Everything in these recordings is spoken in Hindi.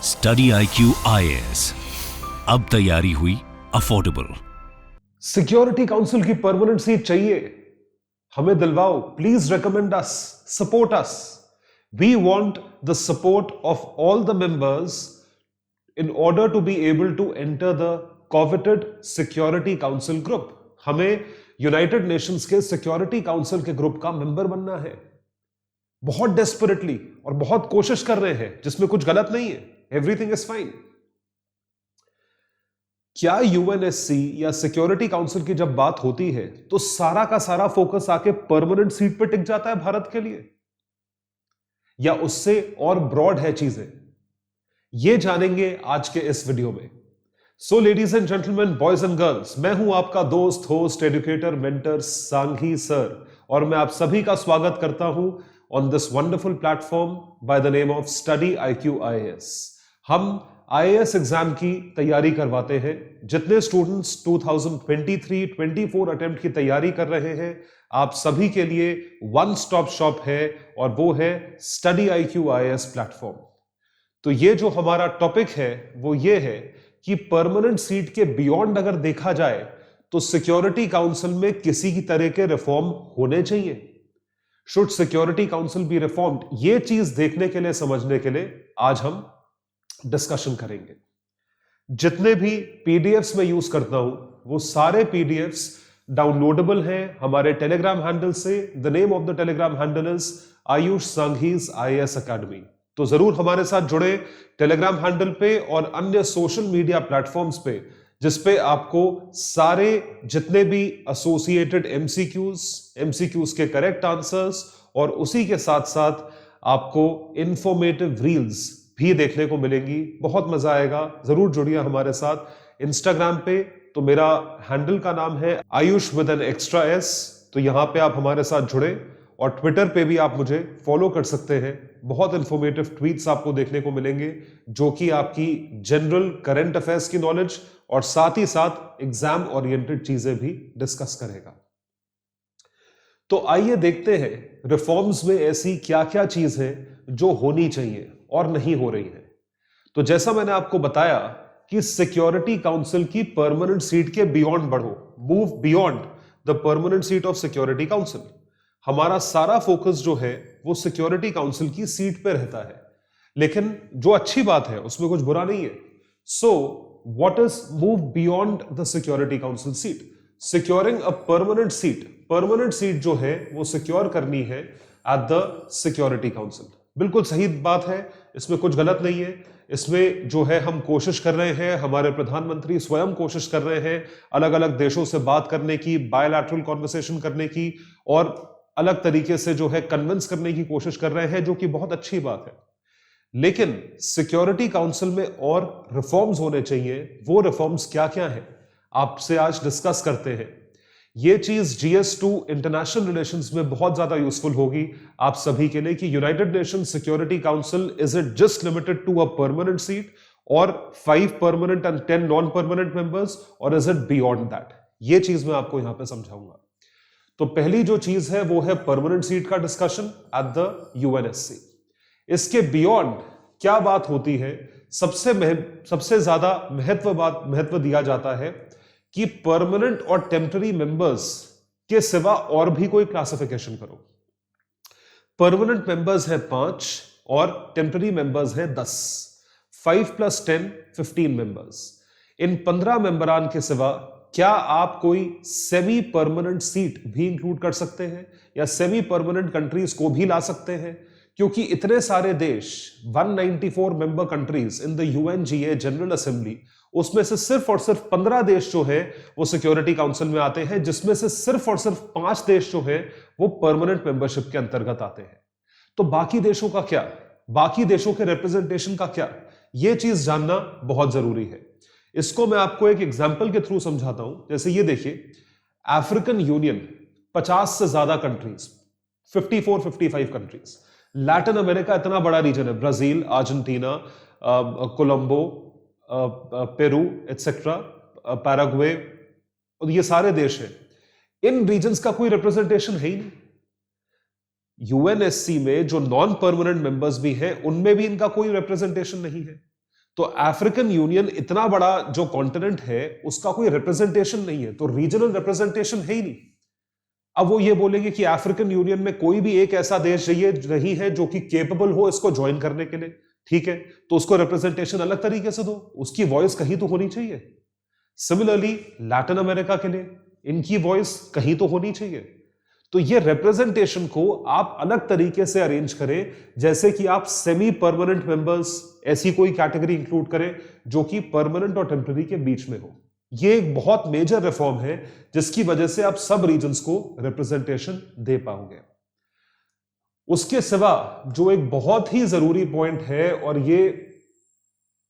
स्टडी IQ IAS, अब तैयारी हुई अफोर्डेबल। सिक्योरिटी काउंसिल की परमानेंट सीट चाहिए, हमें दिलवाओ। Please recommend us, support us. We want the support of all the members in order to be able to enter the coveted security council group. हमें यूनाइटेड नेशंस के सिक्योरिटी काउंसिल के ग्रुप का मेंबर बनना है। बहुत डेस्परेटली और बहुत कोशिश कर रहे हैं, जिसमें कुछ गलत नहीं है, एवरीथिंग इज फाइन। क्या यूएनएससी या सिक्योरिटी काउंसिल की जब बात होती है तो सारा का सारा फोकस आके परमानेंट सीट पे टिक जाता है भारत के लिए, या उससे और ब्रॉड है चीजें? ये जानेंगे आज के इस वीडियो में। So ladies and gentleman, boys and girls, मैं हूं आपका दोस्त, host, educator, mentor Sanghi sir, और मैं आप सभी का स्वागत करता हूं on this wonderful platform by the name of study IQ IAS। हम IAS एग्जाम की तैयारी करवाते हैं। जितने स्टूडेंट्स 2023-24 अटेम्प्ट की तैयारी कर रहे हैं, आप सभी के लिए वन स्टॉप शॉप है, और वो है स्टडी IQ IAS प्लेटफॉर्म। तो ये जो हमारा टॉपिक है वो ये है कि परमानेंट सीट के बियॉन्ड अगर देखा जाए तो सिक्योरिटी काउंसिल में किसी की तरह के रिफॉर्म होने चाहिए। Should security council B reformed? ये चीज देखने के लिए, समझने के लिए आज हम डिस्कशन करेंगे। जितने भी पीडीएफ्स में यूज करता हूं वो सारे पीडीएफ्स डाउनलोडेबल हैं हमारे टेलीग्राम हैंडल से। The name of the telegram handle is Ayush Sanghi's IAS academy. तो जरूर हमारे साथ जुड़े टेलीग्राम हैंडल पे और अन्य सोशल मीडिया प्लेटफॉर्म्स पे, जिसपे आपको सारे जितने भी एसोसिएटेड एमसीक्यूज के करेक्ट आंसर्स और उसी के साथ साथ आपको इंफॉर्मेटिव रील्स भी देखने को मिलेंगी। बहुत मजा आएगा, जरूर जुड़िए हमारे साथ। इंस्टाग्राम पे तो मेरा हैंडल का नाम है Ayush with an extra S, तो यहां पे आप हमारे साथ जुड़े, और ट्विटर पे भी आप मुझे फॉलो कर सकते हैं। बहुत इंफॉर्मेटिव ट्वीट्स आपको देखने को मिलेंगे, जो कि आपकी जनरल करंट अफेयर्स की नॉलेज और साथ ही साथ एग्जाम ओरिएंटेड चीजें भी डिस्कस करेगा। तो आइए देखते हैं रिफॉर्म्स में ऐसी क्या क्या चीज है जो होनी चाहिए और नहीं हो रही है। तो जैसा मैंने आपको बताया कि सिक्योरिटी काउंसिल की परमानेंट सीट के बियॉन्ड बढ़ो, move beyond the permanent seat of security council. हमारा सारा फोकस जो है वो सिक्योरिटी काउंसिल की सीट पे रहता है, लेकिन जो अच्छी बात है उसमें कुछ बुरा नहीं है। So what is move beyond the security council seat? Securing a permanent seat. Permanent seat जो है वो सिक्योर करनी है एट द सिक्योरिटी काउंसिल। बिल्कुल सही बात है, इसमें कुछ गलत नहीं है। इसमें जो है हम कोशिश कर रहे हैं, हमारे प्रधानमंत्री स्वयं कोशिश कर रहे हैं अलग अलग देशों से बात करने की, बायलैटरल कॉन्वर्सेशन करने की, और अलग तरीके से जो है कन्विंस करने की कोशिश कर रहे हैं, जो कि बहुत अच्छी बात है। लेकिन सिक्योरिटी काउंसिल में और रिफॉर्म्स होने चाहिए। वो रिफॉर्म्स क्या क्या है आपसे आज डिस्कस करते हैं। ये चीज GS2 इंटरनेशनल रिलेशंस में बहुत ज्यादा यूजफुल होगी आप सभी के लिए कि United Nation security council, is it just limited to a permanent seat और 5 permanent and 10 non permanent members, और इज इट बियॉन्ड दैट? ये चीज मैं आपको यहां पे समझाऊंगा। तो पहली जो चीज है वो है परमानेंट सीट का डिस्कशन एट द यूएनएससी। इसके बियॉन्ड क्या बात होती है? सबसे ज्यादा महत्व दिया जाता है कि परमानेंट और टेम्पररी मेंबर्स के सिवा और भी कोई क्लासिफिकेशन करो। परमानेंट मेंबर्स है 5 और टेम्पररी मेंबर्स है 10। 5 + 10 15 मेंबर्स। इन 15 मेंबरान के सिवा क्या आप कोई सेमी परमानेंट सीट भी इंक्लूड कर सकते हैं, या सेमी परमानेंट कंट्रीज को भी ला सकते हैं? क्योंकि इतने सारे देश, 194 member countries in the UNGA general assembly, उसमें से सिर्फ और सिर्फ 15 देश जो है वो सिक्योरिटी काउंसिल में आते हैं, जिसमें से सिर्फ और सिर्फ 5 देश जो है वो परमानेंट मेंबरशिप के अंतर्गत आते हैं। तो बाकी देशों का क्या? बाकी देशों के रिप्रेजेंटेशन का क्या? ये चीज जानना बहुत जरूरी है। इसको मैं आपको एक एग्जाम्पल के थ्रू समझाता हूं। जैसे ये देखिए, अफ्रीकन यूनियन 50 से ज्यादा कंट्रीज, 54-55 कंट्रीज। लैटिन अमेरिका इतना बड़ा रीजन है, Brazil, Argentina, Colombo, Peru etcetera, Paraguay, और ये सारे देश हैं। इन रीजन्स का कोई रिप्रेजेंटेशन है ही नहीं। यूएनएससी में जो नॉन परमानेंट मेंबर्स भी हैं, उनमें भी इनका कोई रिप्रेजेंटेशन नहीं है। तो अफ्रीकन यूनियन इतना बड़ा जो कॉन्टिनेंट है उसका कोई रिप्रेजेंटेशन नहीं है, तो रीजनल रिप्रेजेंटेशन है ही नहीं। अब वो ये बोलेंगे कि अफ्रीकन यूनियन में कोई भी एक ऐसा देश नहीं है जो कि केपेबल हो इसको ज्वाइन करने के लिए, ठीक है, तो उसको रिप्रेजेंटेशन अलग तरीके से दो, उसकी वॉइस कहीं तो होनी चाहिए। सिमिलरली लैटिन अमेरिका के लिए इनकी वॉइस कहीं तो होनी चाहिए। तो ये रिप्रेजेंटेशन को आप अलग तरीके से अरेंज करें, जैसे कि आप सेमी परमानेंट मेंबर्स ऐसी कोई कैटेगरी इंक्लूड करें जो कि परमानेंट और टेम्पररी के बीच में हो। ये एक बहुत मेजर रिफॉर्म है जिसकी वजह से आप सब रीजन्स को रिप्रेजेंटेशन दे पाओगे। उसके सिवा जो एक बहुत ही जरूरी पॉइंट है और ये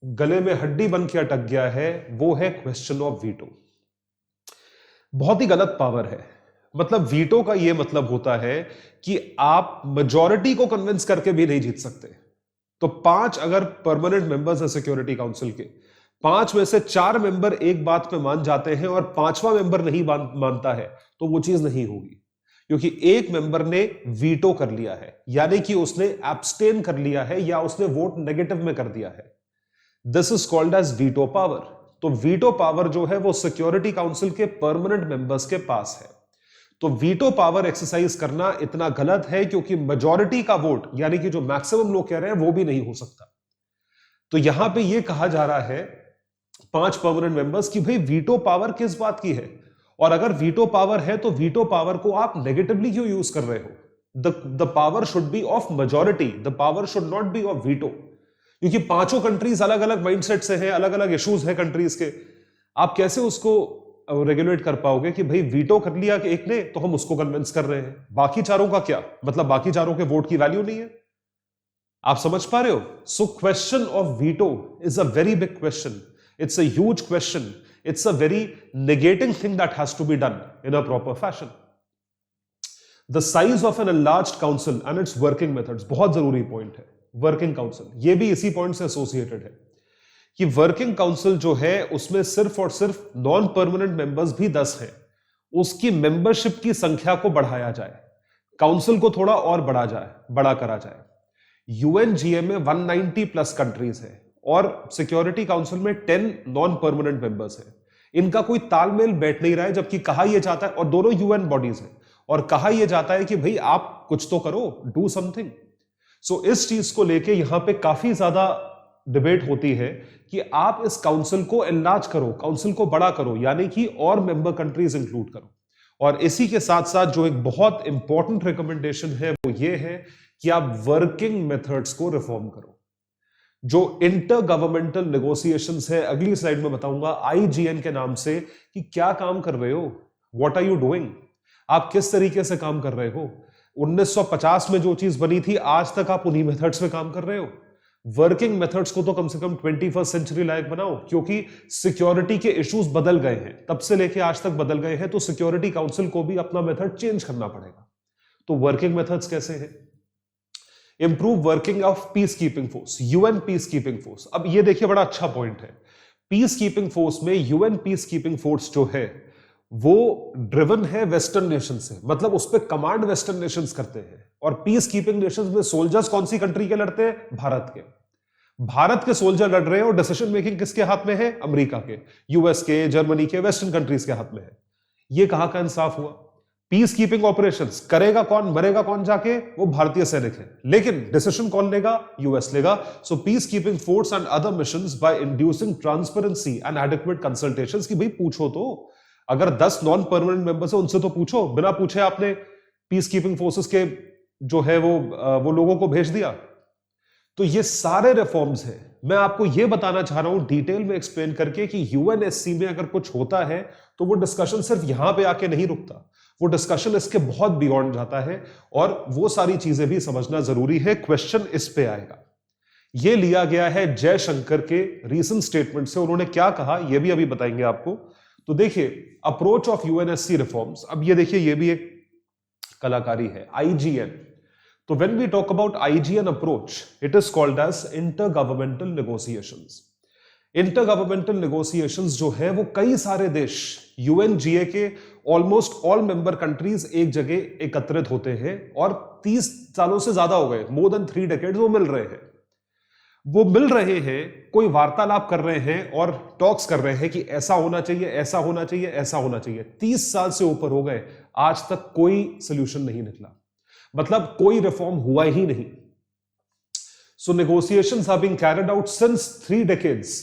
गले में हड्डी बन के अटक गया है, वो है क्वेश्चन ऑफ वीटो। बहुत ही गलत पावर है। मतलब वीटो का ये मतलब होता है कि आप मेजॉरिटी को कन्विंस करके भी नहीं जीत सकते। तो 5 अगर परमानेंट मेंबर्स हैं सिक्योरिटी काउंसिल के, 5 में से 4 मेंबर एक बात पे मान जाते हैं और 5वां मेंबर नहीं मानता है, तो वो चीज नहीं होगी, क्योंकि एक मेंबर ने वीटो कर लिया है, यानी कि उसने एब्सटेन कर लिया है या उसने वोट नेगेटिव में कर दिया है। This is called as veto power. तो वीटो पावर जो है वो सिक्योरिटी काउंसिल के परमानेंट मेंबर्स के पास है। तो वीटो पावर एक्सरसाइज करना इतना गलत है क्योंकि मेजॉरिटी का वोट, यानी कि जो मैक्सिमम लोग कह रहे हैं, वो भी नहीं हो सकता। तो यहां पे ये कहा जा रहा है 5 परमानेंट मेंबर्स की भाई वीटो पावर किस बात की है, और अगर वीटो पावर है तो वीटो पावर को आप नेगेटिवली क्यों यूज कर रहे हो? The power should be of majority, the power should not be of veto. क्योंकि पांचों कंट्रीज अलग अलग माइंडसेट से हैं, अलग अलग इश्यूज हैं कंट्रीज के। आप कैसे उसको रेगुलेट कर पाओगे कि भाई वीटो कर लिया कि एक ने, तो हम उसको कन्विंस कर रहे हैं, बाकी चारों का क्या मतलब? बाकी चारों के वोट की वैल्यू नहीं है। आप समझ पा रहे हो? So question of veto is a very big question, it's a huge question, it's a very negating thing that has to be done in a proper fashion. The size of an enlarged council and its working methods, बहुत जरूरी पॉइंट है। वर्किंग काउंसिल, ये भी इसी पॉइंट से एसोसिएटेड है कि वर्किंग काउंसिल जो है उसमें सिर्फ और सिर्फ नॉन परमानेंट मेंबर्स भी 10 हैं। उसकी मेंबरशिप की संख्या को बढ़ाया जाए, काउंसिल को थोड़ा और बड़ा करा जाए। यूएनजीए में 190 प्लस कंट्रीज है और सिक्योरिटी काउंसिल में 10 नॉन परमानेंट मेंबर्स हैं। इनका कोई तालमेल बैठ नहीं रहा है, जबकि कहा यह जाता है, और दोनों यूएन बॉडीज हैं, और कहा यह जाता है कि भाई आप कुछ तो करो, डू समथिंग। सो इस चीज को लेके यहां पे काफी ज्यादा डिबेट होती है कि आप इस काउंसिल को एनलार्ज करो, काउंसिल को बड़ा करो, यानी कि और मेंबर कंट्रीज इंक्लूड करो। और इसी के साथ साथ जो एक बहुत इंपॉर्टेंट रिकमेंडेशन है वो ये है कि आप वर्किंग मेथड्स को रिफॉर्म करो। जो इंटर गवर्नमेंटल नेगोशिएशंस है, अगली स्लाइड में बताऊंगा आईजीएन के नाम से, कि क्या काम कर रहे हो, व्हाट आर यू डूइंग, आप किस तरीके से काम कर रहे हो। 1950 में जो चीज बनी थी, आज तक आप उन्हीं मेथड्स में काम कर रहे हो। वर्किंग मेथड्स को तो कम से कम 21st सेंचुरी लायक बनाओ, क्योंकि सिक्योरिटी के इश्यूज बदल गए हैं, तब से लेके आज तक बदल गए हैं। तो सिक्योरिटी काउंसिल को भी अपना मेथड चेंज करना पड़ेगा। तो वर्किंग मेथड्स कैसे हैं? Improve working of peace keeping force, UN peace keeping force. अब ये देखिए बड़ा अच्छा पॉइंट है। पीस कीपिंग फोर्स में यूएन पीस कीपिंग फोर्स जो है वो ड्रिवन है वेस्टर्न नेशन से, मतलब उस पर कमांड वेस्टर्न नेशंस करते हैं। और पीस कीपिंग नेशंस में सोल्जर्स कौन सी कंट्री के लड़ते हैं? भारत के। भारत के सोल्जर लड़ रहे हैं और डिसीजन मेकिंग किसके हाथ में है? अमेरिका के, यूएस के, जर्मनी के, वेस्टर्न कंट्रीज के हाथ में है। ये कहां का इंसाफ हुआ? पीस कीपिंग ऑपरेशंस करेगा कौन, मरेगा कौन जाके? वो भारतीय सैनिक है, लेकिन डिसीजन कौन लेगा? यूएस लेगा। So peace keeping force and other missions by inducing transparency and adequate consultations, की भाई पूछो तो, अगर 10 नॉन परमानेंट मेंबर्स है उनसे तो पूछो, बिना पूछे आपने पीस कीपिंग फोर्सेस के जो है वो लोगों को भेज दिया। तो ये सारे रिफॉर्म्स हैं। मैं आपको ये बताना चाह रहा हूं डिटेल में एक्सप्लेन करके कि यूएनएससी में अगर कुछ होता है तो वो डिस्कशन सिर्फ यहां पे आके नहीं रुकता, वो डिस्कशन इसके बहुत बियॉन्ड जाता है, और वो सारी चीजें भी समझना जरूरी है। क्वेश्चन इस पे आएगा। ये लिया गया है जयशंकर के रीसेंट स्टेटमेंट से। उन्होंने क्या कहा ये भी अभी बताएंगे आपको। तो देखिए, अप्रोच ऑफ यूएनएससी रिफॉर्म्स। अब ये देखिए, ये भी एक कलाकारी है, आईजीएन। तो when we talk about IGN approach, it is called as intergovernmental negotiations. Intergovernmental negotiations जो है वो कई सारे देश, यूएनजीए के ऑलमोस्ट ऑल मेंबर कंट्रीज एक जगह एकत्रित होते हैं, और 30 सालों से ज्यादा हो गए, मोर देन 3 डेकेड्स वो मिल रहे हैं। वो मिल रहे हैं, कोई वार्तालाप कर रहे हैं और टॉक्स कर रहे हैं कि ऐसा होना चाहिए, ऐसा होना चाहिए, ऐसा होना चाहिए। 30 साल से ऊपर हो गए, आज तक कोई सोल्यूशन नहीं निकला, मतलब कोई रिफॉर्म हुआ ही नहीं। So negotiations are being carried out since 3 decades,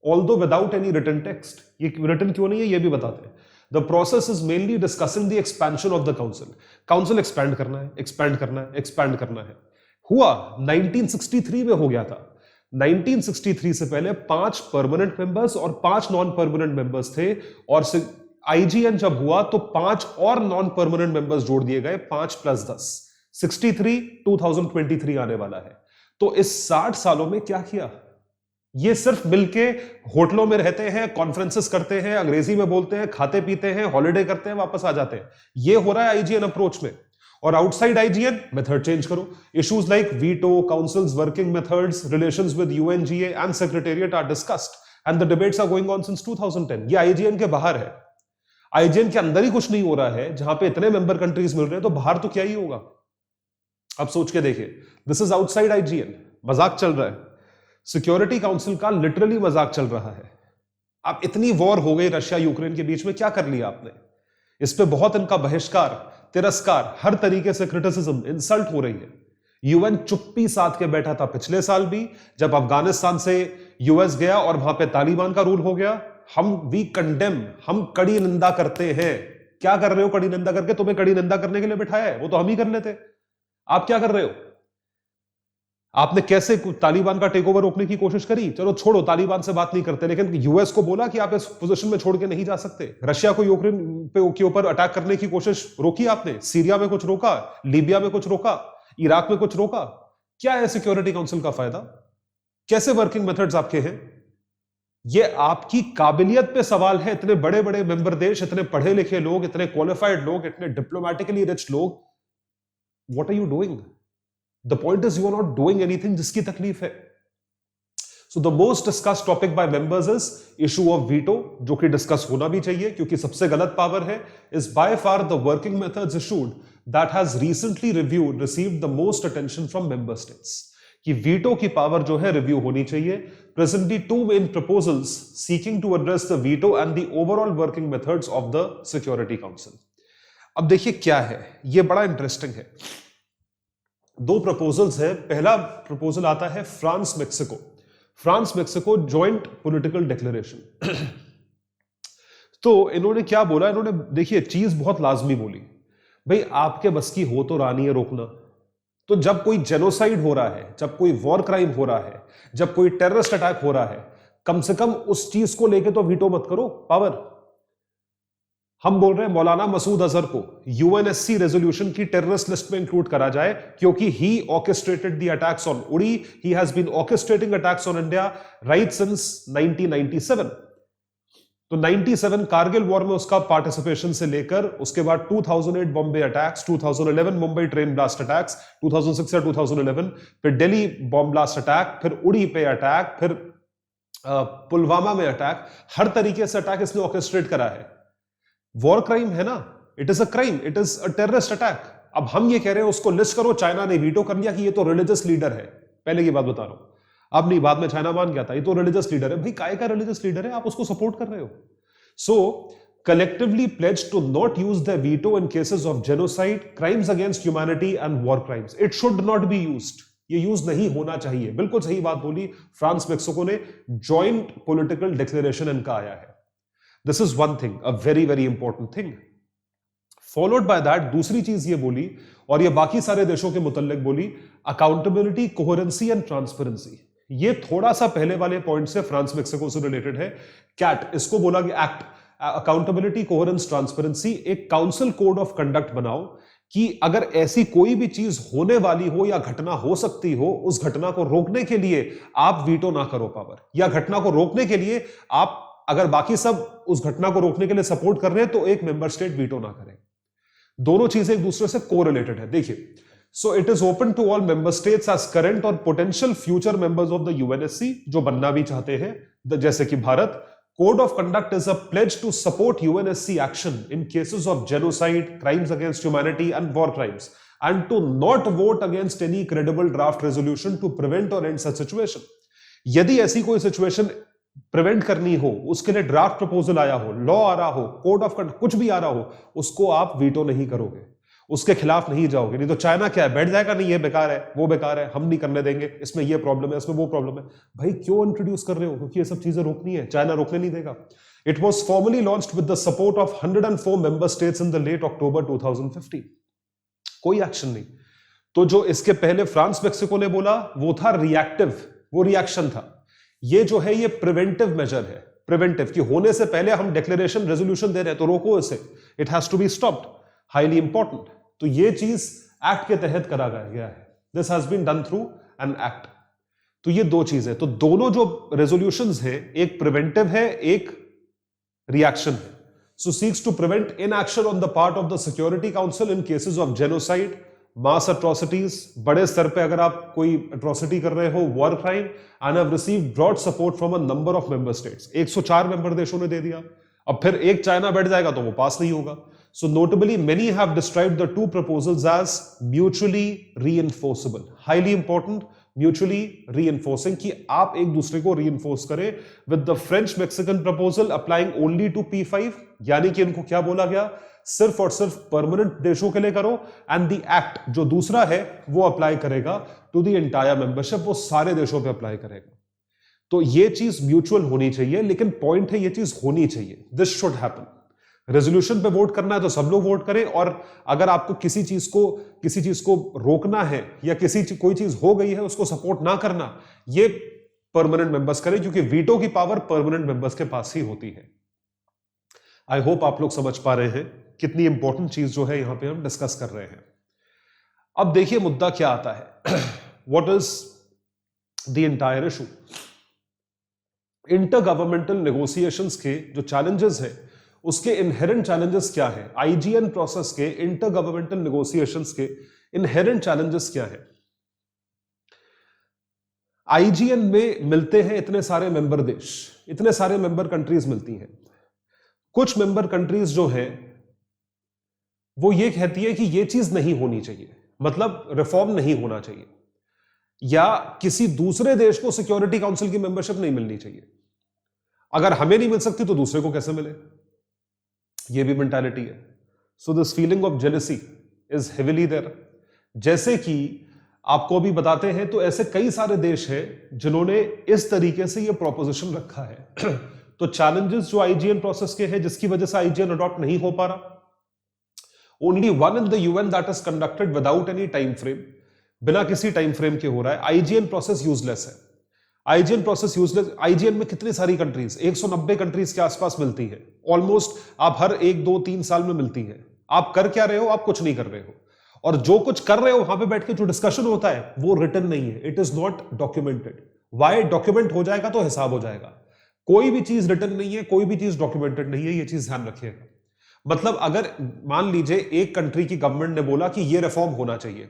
although without any written text. ये written क्यों नहीं है ये भी बताते हैं। The process is mainly discussing the expansion of the council. Council expand करना है, expand करना है, expand करना है। हुआ 1963 में हो गया था। 1963 से पहले 5 परमानेंट मेंबर्स और 5 नॉन परमानेंट मेंबर्स थे, और आईजीएन जब हुआ तो 5 और नॉन परमानेंट मेंबर्स जोड़ दिए गए, 5 + 10, 63 2023 आने वाला है। तो इस 60 सालों में क्या किया? ये सिर्फ मिलके होटलों में रहते हैं, कॉन्फ्रेंसेस करते हैं, अंग्रेजी में बोलते हैं, खाते पीते हैं, हॉलिडे करते हैं, वापस आ जाते हैं। ये हो रहा है आईजीएन अप्रोच में। और आउटसाइड आईजीएन मेथड चेंज करो। Issues like veto, councils working methods, relations with UNGA and secretariat are discussed and the debates are going on since 2010। ये आईजीएन के बाहर है, आईजीएन के अंदर ही कुछ नहीं हो रहा है। जहां पे इतने मेंबर कंट्रीज मिल रहे हैं तो बाहर तो क्या ही होगा। अब सोच के देखिए, दिस इज आउटसाइड आईजीएन, मजाक चल रहा है। सिक्योरिटी काउंसिल का लिटरली मजाक चल रहा है। अब इतनी वॉर हो गई रशिया यूक्रेन के बीच में, क्या कर लिया आपने? इस पे बहुत इनका बहिष्कार, तिरस्कार, हर तरीके से क्रिटिसिज्म, इंसल्ट हो रही है। यूएन चुप्पी साध के बैठा था पिछले साल भी, जब अफगानिस्तान से यूएस गया और वहां पे तालिबान का रूल हो गया। वी कंडेम, हम कड़ी निंदा करते हैं। क्या कर रहे हो कड़ी निंदा करके? तुम्हें कड़ी निंदा करने के लिए बिठाया है, वो तो हम ही कर लेते। आप क्या कर रहे हो? आपने कैसे तालिबान का टेक ओवर रोकने की कोशिश करी? चलो छोड़ो, तालिबान से बात नहीं करते, लेकिन यूएस को बोला कि आप इस पोजीशन में छोड़ के नहीं जा सकते। रशिया को यूक्रेन के ऊपर अटैक करने की कोशिश रोकी आपने। सीरिया में कुछ रोका, लीबिया में कुछ रोका, इराक में कुछ रोका। क्या है सिक्योरिटी काउंसिल का फायदा? कैसे वर्किंग मेथड्स आपके हैं? ये आपकी काबिलियत पे सवाल है। इतने बड़े बड़े मेंबर देश, इतने पढ़े लिखे लोग, इतने क्वालिफाइड लोग, इतने डिप्लोमेटिकली रिच लोग, what are you doing? The point is you are not doing anything जिसकी तकलीफ है। So the most discussed topic by members is issue of veto, जो कि डिस्कस होना भी चाहिए क्योंकि सबसे गलत पावर है। is by far the working methods issued that has recently reviewed received the most attention from member states। कि वीटो की पावर जो है रिव्यू होनी चाहिए। Presently 2 main proposals seeking to address the veto and the overall working methods of the Security Council। अब देखिए क्या है, ये बड़ा इंटरेस्टिंग है। 2 प्रपोजल्स है। पहला प्रपोजल आता है France Mexico, France Mexico joint political declaration. तो इन्होंने क्या बोला? इन्होंने देखिए चीज बहुत लाजमी बोली, भाई आपके बस की हो तो रानी है रोकना। तो जब कोई जेनोसाइड हो रहा है, जब कोई वॉर क्राइम हो रहा है, जब कोई टेररिस्ट अटैक हो रहा है, कम से कम उस चीज को लेके तो वीटो मत करो पावर। हम बोल रहे हैं मौलाना मसूद अजहर को यूएनएससी रेजोल्यूशन की टेररिस्ट लिस्ट में इंक्लूड करा जाए, क्योंकि he orchestrated the attacks on Uri, he has been orchestrating attacks on India right since 1997। तो 97 कारगिल वॉर में उसका पार्टिसिपेशन से लेकर उसके बाद 2008 Bombay attacks, 2011 Mumbai train blast attacks, 2006 या 2011 फिर दिल्ली बॉम्ब ब्लास्ट अटैक, फिर उड़ी पे अटैक, फिर पुलवामा में अटैक, हर तरीके से अटैक इसने ऑर्केस्ट्रेट करा है। वॉर क्राइम है ना, it is a crime, it is a terrorist attack. अब हम ये कह रहे हैं उसको लिस्ट करो, चाइना ने वीटो कर लिया कि ये तो रिलीजियस लीडर है। पहले की बात बता रहा हूं, अब नहीं, बाद में चाइना मान गया था ये तो रिलीजियस लीडर है। भाई काय का रिलीजियस लीडर है, आप उसको सपोर्ट कर रहे हो। सो collectively pledged to not use their veto in cases of genocide, crimes against humanity and war crimes. It should not be used. ये यूज नहीं होना चाहिए। बिल्कुल सही बात बोली फ्रांस मेक्सिको ने, जॉइंट पॉलिटिकल डिक्लेरेशन इनका आया है। This is one thing, a very very important thing. Followed by that, दूसरी चीज ये बोली, और ये बाकी सारे देशों के मुतल्लिक बोली, अकाउंटेबिलिटी, कोहेरेंसी एंड ट्रांसपेरेंसी। ये थोड़ा सा पहले वाले पॉइंट से फ्रांस मेक्सिको से रिलेटेड है। कैट, इसको बोला कि एक्ट, अकाउंटेबिलिटी, कोहेरेंस, ट्रांसपेरेंसी। एक काउंसिल कोड ऑफ कंडक्ट बनाओ कि अगर ऐसी कोई भी चीज होने वाली हो या घटना हो सकती हो, उस घटना को रोकने के लिए आप वीटो ना करो पावर, या घटना को रोकने के लिए आप, अगर बाकी सब उस घटना को रोकने के लिए सपोर्ट कर रहे हैं तो एक मेंबर स्टेट वीटो ना करे। दोनों चीजें एक दूसरे से कोरिलेटेड है। देखिए, so it is open to all member states as current और potential future members of the UNSC, जो बनना भी चाहते हैं जैसे कि भारत। Code of conduct is a pledge to support UNSC action in cases of genocide, crimes against humanity and war crimes, and to not vote against any credible draft resolution to prevent or end such situation. यदि ऐसी कोई सिचुएशन प्रिवेंट करनी हो, उसके लिए ड्राफ्ट प्रपोजल आया हो, लॉ आ रहा हो, कोड ऑफ कंडक्ट कुछ भी आ रहा हो, उसको आप वीटो नहीं करोगे, उसके खिलाफ नहीं जाओगे। नहीं तो चाइना क्या है, बैठ जाएगा, नहीं ये बेकार है, वो बेकार है, हम नहीं करने देंगे, इसमें ये प्रॉब्लम है, इसमें वो प्रॉब्लम है। भाई क्यों इंट्रोड्यूस कर रहे हो? क्योंकि ये सब चीजें रोकनी है, चाइना रोकने नहीं देगा। It was formally launched with the support of 104 member states in the late October 2015। कोई एक्शन नहीं। तो जो इसके पहले फ्रांस मेक्सिको ने बोला वो था रिएक्टिव, वो रिएक्शन था। ये जो है ये प्रिवेंटिव मेजर है, प्रिवेंटिव कि होने से पहले हम डिक्लेरेशन रेजोल्यूशन दे रहे हैं तो रोको इसे, it has to be stopped, highly important. तो ये चीज एक्ट के तहत करा गया है, this has been done through an act. तो ये दो चीजें, तो दोनों जो रेजोल्यूशंस हैं, एक प्रिवेंटिव है, एक रिएक्शन है। So seeks to prevent inaction on the part of the security council in cases of genocide, mass atrocities, बड़े स्तर पे अगर आप कोई अट्रोसिटी कर रहे हो, war crime, and have received broad support from a number of member states. 104 member देशों ने दे दिया। अब फिर एक चाइना बैठ जाएगा तो वो पास नहीं होगा। So notably many have described the two proposals as mutually reinforceable, highly important, mutually reinforcing, कि आप एक दूसरे को रीइंफोर्स करें। With the French Mexican proposal applying only to P5, यानी कि इनको क्या बोला गया, सिर्फ और सिर्फ परमानेंट देशों के लिए करो, एंड द एक्ट जो दूसरा है वो अप्लाई करेगा टू द एंटायर मेंबरशिप, वो सारे देशों पे अप्लाई करेगा। तो ये चीज म्यूचुअल होनी चाहिए, लेकिन पॉइंट है ये चीज होनी चाहिए, दिस शुड हैपन। रेजोल्यूशन पे वोट करना है तो सब लोग वोट करें, और अगर आपको किसी चीज को रोकना है या कोई चीज हो गई है उसको सपोर्ट ना करना, ये परमानेंट मेंबर्स करें, क्योंकि वीटो की पावर परमानेंट मेंबर्स के पास ही होती है। आई होप आप लोग समझ पा रहे हैं कितनी इंपॉर्टेंट चीज जो है यहां पे हम डिस्कस कर रहे हैं। अब देखिए मुद्दा क्या आता है, what is the entire issue. Inter governmental negotiations के जो चैलेंजेस हैं, उसके इनहेरेंट चैलेंजेस क्या है, आईजीएन प्रोसेस के, इंटर गवर्नमेंटल नेगोशिएशंस के इनहेरेंट चैलेंजेस क्या है। आईजीएन में मिलते हैं इतने सारे मेंबर देश, इतने सारे मेंबर कंट्रीज मिलती हैं। कुछ मेंबर कंट्रीज जो हैं वो ये कहती है कि ये चीज नहीं होनी चाहिए, मतलब रिफॉर्म नहीं होना चाहिए, या किसी दूसरे देश को सिक्योरिटी काउंसिल की मेंबरशिप नहीं मिलनी चाहिए। अगर हमें नहीं मिल सकती तो दूसरे को कैसे मिले, ये भी मेंटालिटी है। So this feeling of jealousy is heavily there. जैसे कि आपको अभी बताते हैं, तो ऐसे कई सारे देश हैं जिन्होंने इस तरीके से ये प्रोपोजिशन रखा है। तो चैलेंजेस जो आईजीएन प्रोसेस के हैं, जिसकी वजह से आईजीएन अडॉप्ट नहीं हो पा रहा, only one in the UN that is conducted without any time frame, बिना किसी टाइम फ्रेम के हो रहा है। आईजीएन प्रोसेस यूजलेस है, आईजीएन प्रोसेस यूजलेस। आईजीएन में कितनी सारी कंट्रीज, 190 कंट्रीज के आसपास मिलती है ऑलमोस्ट, आप हर 1 2 3 साल में मिलती है। आप कर क्या रहे हो, आप कुछ नहीं कर रहे हो, और जो कुछ कर रहे हो वहां पे बैठ के जो डिस्कशन होता है वो रिटन नहीं है, it is not documented. Why? Document हो जाएगा तो हिसाब हो जाएगा। कोई भी चीज रिटन नहीं है, कोई भी चीज डॉक्यूमेंटेड नहीं है, ये चीज ध्यान रखिएगा। मतलब अगर मान लीजिए एक कंट्री की गवर्नमेंट ने बोला कि ये रिफॉर्म होना चाहिए,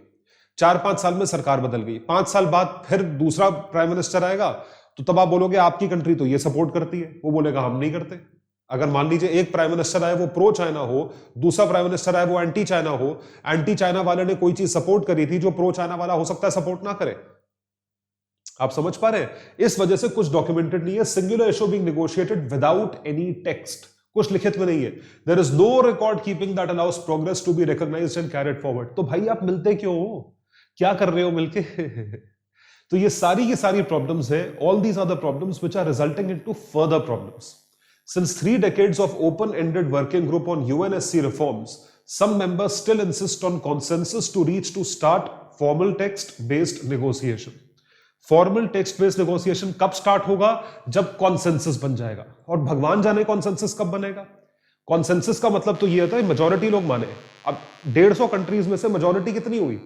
4-5 साल में सरकार बदल गई, 5 साल बाद फिर दूसरा प्राइम मिनिस्टर आएगा, तो तब आप बोलोगे आपकी कंट्री तो ये सपोर्ट करती है, वो बोलेगा हम नहीं करते। अगर मान लीजिए एक प्राइम मिनिस्टर आए वो प्रो चाइना हो, दूसरा प्राइम मिनिस्टर आए वो एंटी चाइना हो, एंटी चाइना वाले ने कोई चीज सपोर्ट करी थी जो प्रो चाइना वाला हो सकता है सपोर्ट ना करे। आप समझ पा रहे हैं? इस वजह से कुछ डॉक्यूमेंटेड नहीं है। Singular issue being negotiated without any text, कुछ लिखित में नहीं है। There is no record keeping that allows progress to be recognised and carried forward. तो भाई आप मिलते क्यों हो, क्या कर रहे हो मिलके? तो ये सारी की सारी प्रॉब्लम्स है। All these are the problems which are resulting into further problems. Since 3 decades of open-ended working group on UNSC reforms, some members still insist on consensus to reach to start formal text-based negotiation. Formal text-based negotiation कब start होगा? जब consensus बन जाएगा, और भगवान जाने consensus कब बनेगा। Consensus का मतलब तो ये होता है majority लोग माने। अब 150 कंट्रीज में से majority कितनी हुई?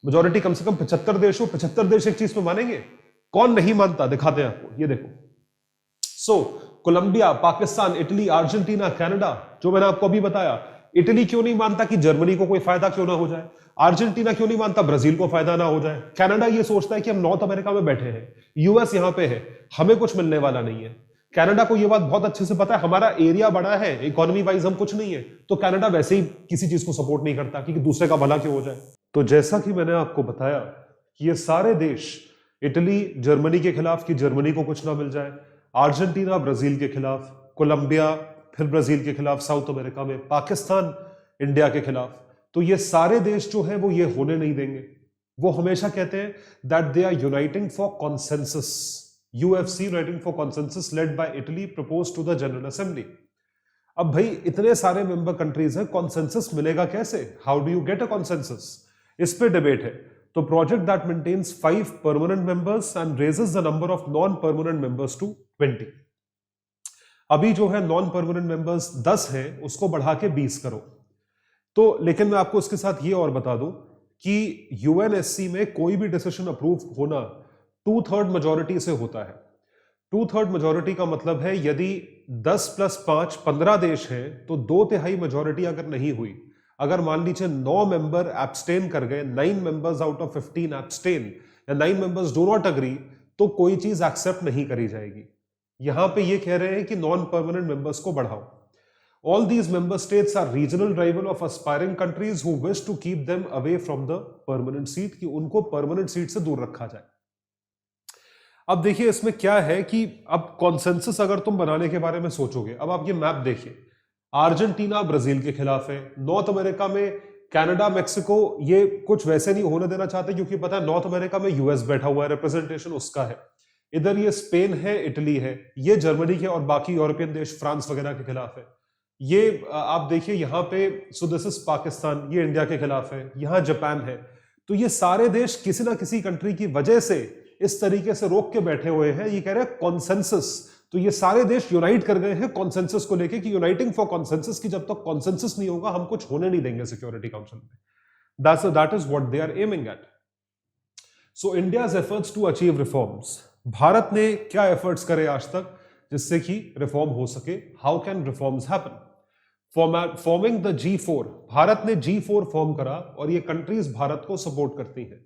majority कम से कम 75 देश हो, 75 देश एक चीज पे मानेंगे? कौन नहीं मानता, दिखाते हैं आपको, ये देखो। So Colombia, Pakistan, Italy, Argentina, Canada, जो मैंने आपको अभी बताया। इटली क्यों नहीं मानता कि जर्मनी को कोई फायदा क्यों ना हो जाए? अर्जेंटीना क्यों नहीं मानता ब्राजील को फायदा ना हो जाए? कनाडा ये सोचता है कि हम नॉर्थ अमेरिका में बैठे हैं, यूएस यहां पे है, हमें कुछ मिलने वाला नहीं है। कनाडा को यह बात बहुत अच्छे से पता है, हमारा एरिया बड़ा है, इकोनॉमी वाइज हम कुछ नहीं है, तो कनाडा वैसे ही किसी चीज को सपोर्ट नहीं करता कि दूसरे का भला क्यों हो जाए। तो जैसा कि मैंने आपको बताया कि ये सारे देश इटली जर्मनी के खिलाफ कि जर्मनी को कुछ ना मिल जाए, अर्जेंटीना ब्राजील के खिलाफ, कोलंबिया फिर ब्राजील के खिलाफ साउथ अमेरिका में, पाकिस्तान इंडिया के खिलाफ। तो ये सारे देश जो है वो ये होने नहीं देंगे। वो हमेशा कहते हैं that they are uniting for consensus, UFC uniting for consensus led by Italy propose to the General Assembly. अब भाई इतने सारे मेंबर कंट्रीज हैं, कॉन्सेंसस मिलेगा कैसे? How do you get a consensus? इस पे डिबेट है। तो project that maintains 5 permanent members and raises the number of non permanent members to 20। अभी जो है नॉन परमानेंट मेंबर्स 10 हैं, उसको बढ़ा के 20 करो। तो लेकिन मैं आपको इसके साथ ये और बता दूं कि यूएनएससी में कोई भी डिसीजन अप्रूव होना 2/3 मेजॉरिटी से होता है। 2/3 मेजॉरिटी का मतलब है यदि 10 + 5 15 देश हैं तो 2/3 मेजॉरिटी अगर नहीं हुई, अगर मान लीजिए 9 मेंबर एब्सटेन कर गए, 9 मेंबर्स आउट ऑफ 15 एब्सटेन या 9 मेंबर्स डू नॉट अग्री, तो कोई चीज एक्सेप्ट नहीं करी जाएगी। यहां पे ये कह रहे हैं कि नॉन परमानेंट मेंबर्स को बढ़ाओ। All these member states are regional rival of aspiring countries who wish to keep them away from the permanent seat, कि उनको परमानेंट सीट से दूर रखा जाए। अब देखिए इसमें क्या है कि अब कॉन्सेंसस अगर तुम बनाने के बारे में सोचोगे, अब आप ये मैप देखिए, अर्जेंटीना ब्राजील के खिलाफ है, नॉर्थ अमेरिका में कनाडा मैक्सिको ये कुछ वैसे नहीं होने देना चाहते क्योंकि पता है नॉर्थ अमेरिका में यूएस बैठा हुआ है, रिप्रेजेंटेशन उसका है। इधर ये स्पेन है, इटली है, ये जर्मनी के और बाकी यूरोपियन देश फ्रांस वगैरह के खिलाफ है। ये आप देखिए यहाँ पे, सो दिस इज पाकिस्तान, ये इंडिया के खिलाफ है, यहाँ जापान है। तो ये सारे देश किसी ना किसी कंट्री की वजह से इस तरीके से रोक के बैठे हुए हैं। ये कह रहे हैं कॉन्सेंसस, तो ये सारे देश यूनाइट कर गए हैं कॉन्सेंसस को लेके कि यूनाइटिंग फॉर कॉन्सेंसस, की जब तक कॉन्सेंसस नहीं होगा हम कुछ होने नहीं देंगे सिक्योरिटी काउंसिल में। That is what they are aiming at. So India's efforts to achieve reforms, Bharat ने क्या एफर्ट्स करे आज तक जिससे कि रिफॉर्म हो सके? How can reforms happen? Forming the G4, Bharat ने G4 फॉर्म करा और ये कंट्रीज भारत को सपोर्ट करती हैं।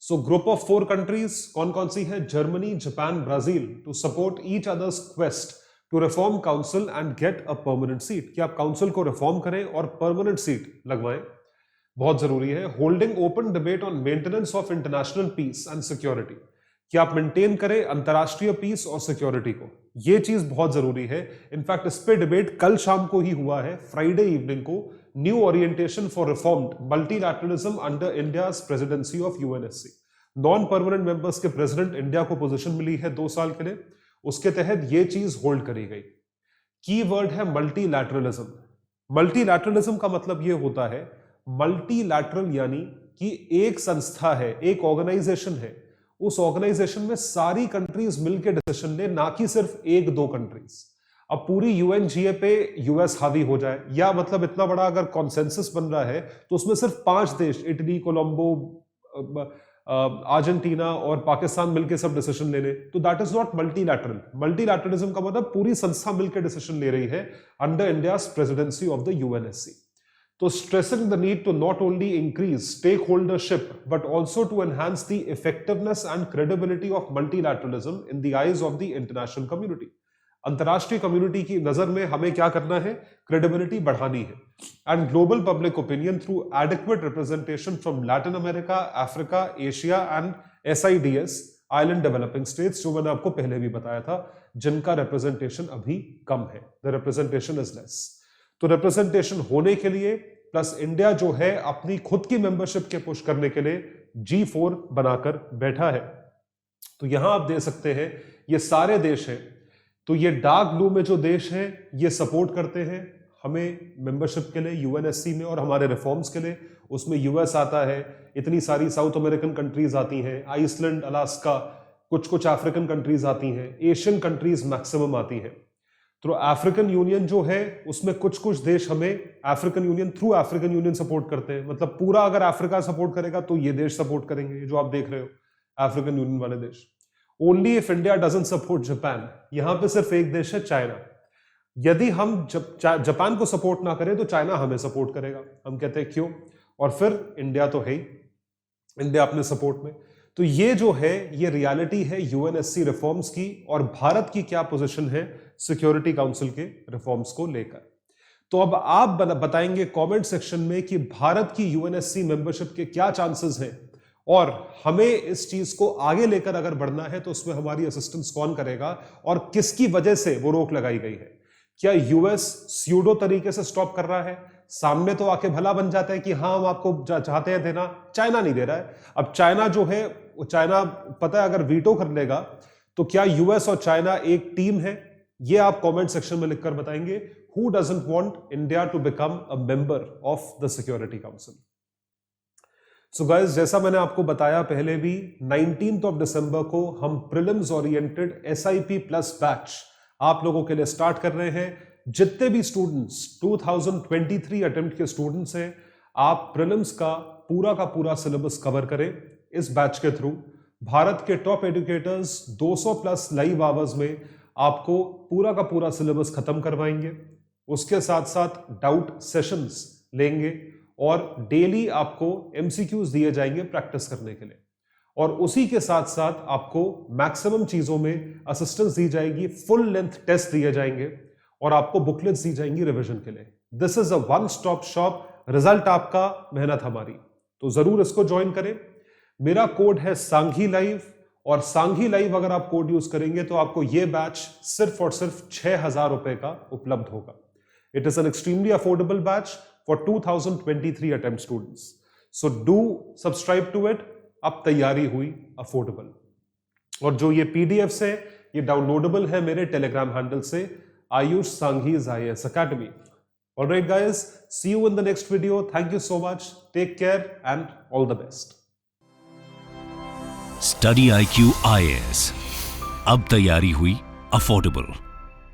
सो ग्रुप ऑफ 4 कंट्रीज कौन कौन सी है? Germany, Japan, Brazil, to support each others quest to reform council and get a permanent seat, कि आप काउंसिल को रिफॉर्म करें और परमानेंट सीट लगवाएं, बहुत जरूरी है। Holding open debate on maintenance of international peace and security, कि आप मेंटेन करें अंतरराष्ट्रीय पीस और सिक्योरिटी को, ये चीज बहुत जरूरी है। इनफैक्ट इस पे डिबेट कल शाम को ही हुआ है, फ्राइडे इवनिंग को, new orientation for reformed multilateralism under India's presidency of UNSC. Non permanent members के प्रेसिडेंट इंडिया को पोजीशन मिली है 2 साल के लिए, उसके तहत ये चीज होल्ड करी गई। की वर्ड है मल्टीलैटरलिज्म। मल्टीलैटरलिज्म का मतलब ये होता है, मल्टीलैटरल यानी कि एक संस्था है, एक ऑर्गेनाइजेशन है, उस ऑर्गेनाइजेशन में सारी कंट्रीज मिलकर डिसीजन ले, ना कि सिर्फ 1-2 कंट्रीज। अब पूरी यूएनजीए पे यूएस हावी हो जाए, या मतलब इतना बड़ा अगर कॉन्सेंसस बन रहा है तो उसमें सिर्फ 5 देश, इटली, कोलंबो, अर्जेंटीना और पाकिस्तान मिलकर सब डिसीजन ले ले, तो that is not multilateral. Multilateralism का मतलब पूरी संस्था मिलकर डिसीजन ले रही है under India's presidency of the UNSC. तो stressing the need to not only increase stakeholdership but also to enhance the effectiveness and credibility of multilateralism in the eyes of the international community. अंतरराष्ट्रीय कम्युनिटी की नजर में हमें क्या करना है? क्रेडिबिलिटी बढ़ानी है। And global public opinion through adequate representation from Latin America, Africa, Asia and SIDS, island developing states, जो मैंने आपको पहले भी बताया था, जिनका रिप्रेजेंटेशन अभी कम है। The representation is less. तो रिप्रेजेंटेशन होने के लिए प्लस इंडिया जो है अपनी खुद की मेंबरशिप के पुश करने के लिए G4 बनाकर बैठा है। तो यहां आप दे सकते हैं ये सारे देश हैं, तो ये डार्क ब्लू में जो देश हैं ये सपोर्ट करते हैं हमें मेंबरशिप के लिए यूएनएससी में और हमारे रिफॉर्म्स के लिए। उसमें यूएस आता है, इतनी सारी साउथ अमेरिकन कंट्रीज आती हैं, आइसलैंड, अलास्का, कुछ अफ्रीकन कंट्रीज आती हैं, एशियन कंट्रीज मैक्सिमम आती हैं। तो अफ्रीकन यूनियन जो है उसमें कुछ देश हमें African union through African union support करते हैं। मतलब पूरा अगर अफ्रीका सपोर्ट करेगा तो ये देश सपोर्ट करेंगे, जो आप देख रहे हो अफ्रीकन यूनियन वाले देश। Only if India doesn't support Japan, यहां पे सिर्फ एक देश है चाइना। यदि हम जापान को सपोर्ट ना करें तो चाइना हमें सपोर्ट करेगा। हम कहते हैं क्यों? और फिर इंडिया तो है ही, इंडिया अपने सपोर्ट में। तो ये जो है ये रियलिटी है यूएनएससी रिफॉर्म्स की, और भारत की क्या पोजीशन है सिक्योरिटी काउंसिल के रिफॉर्म्स को लेकर। तो अब आप बताएंगे कमेंट सेक्शन में कि भारत की यूएनएससी मेंबरशिप के क्या चांसेस हैं, और हमें इस चीज को आगे लेकर अगर बढ़ना है तो उसमें हमारी असिस्टेंस कौन करेगा और किसकी वजह से वो रोक लगाई गई है? क्या यूएस स्यूडो तरीके से स्टॉप कर रहा है? सामने तो आके भला बन जाता है कि हाँ हम आपको चाहते हैं देना, चाइना नहीं दे रहा है। अब चाइना जो है, चाइना पता है अगर वीटो कर लेगा तो क्या यूएस और चाइना एक टीम है? ये आप कमेंट सेक्शन में लिखकर बताएंगे। Who doesn't want India to become a member of the security council? So guys, जैसा मैंने आपको बताया पहले भी, 19th ऑफ दिसंबर को हम prelims oriented SIP plus batch आप लोगों के लिए स्टार्ट कर रहे हैं। जितने भी स्टूडेंट्स 2023 अटेम्प्ट के स्टूडेंट्स हैं, आप प्रीलिम्स का पूरा सिलेबस कवर करें इस बैच के थ्रू। भारत के top educators 200 plus live hours में आपको पूरा सिलेबस खत्म करवाएंगे। उसके साथ साथ डाउट सेशंस लेंगे और डेली आपको MCQs दिए जाएंगे प्रैक्टिस करने के लिए। और उसी के साथ साथ आपको मैक्सिमम चीजों में असिस्टेंस दी जाएगी, फुल लेंथ टेस्ट दिए जाएंगे और आपको बुकलेट्स दी जाएंगी रिवीजन के लिए। This is a one stop shop, result आपका, मेहनत हमारी। तो जरूर इसको ज्वाइन करें। मेरा कोड है सांघी लाइव, और सांघी लाइव अगर आप कोड यूज करेंगे तो आपको यह बैच सिर्फ और सिर्फ 6,000 रुपए का उपलब्ध होगा। It is an extremely affordable batch for 2023 attempt students. So do subscribe to it. अब तैयारी हुई अफोर्डेबल। और जो ये PDFs है ये डाउनलोडेबल है मेरे टेलीग्राम हैंडल से, Ayush Sanghi's IAS Academy. Alright guys, see you in the next video. Thank you so much. Take care and all the best. Study IQ IAS, अब तैयारी हुई अफोर्डेबल।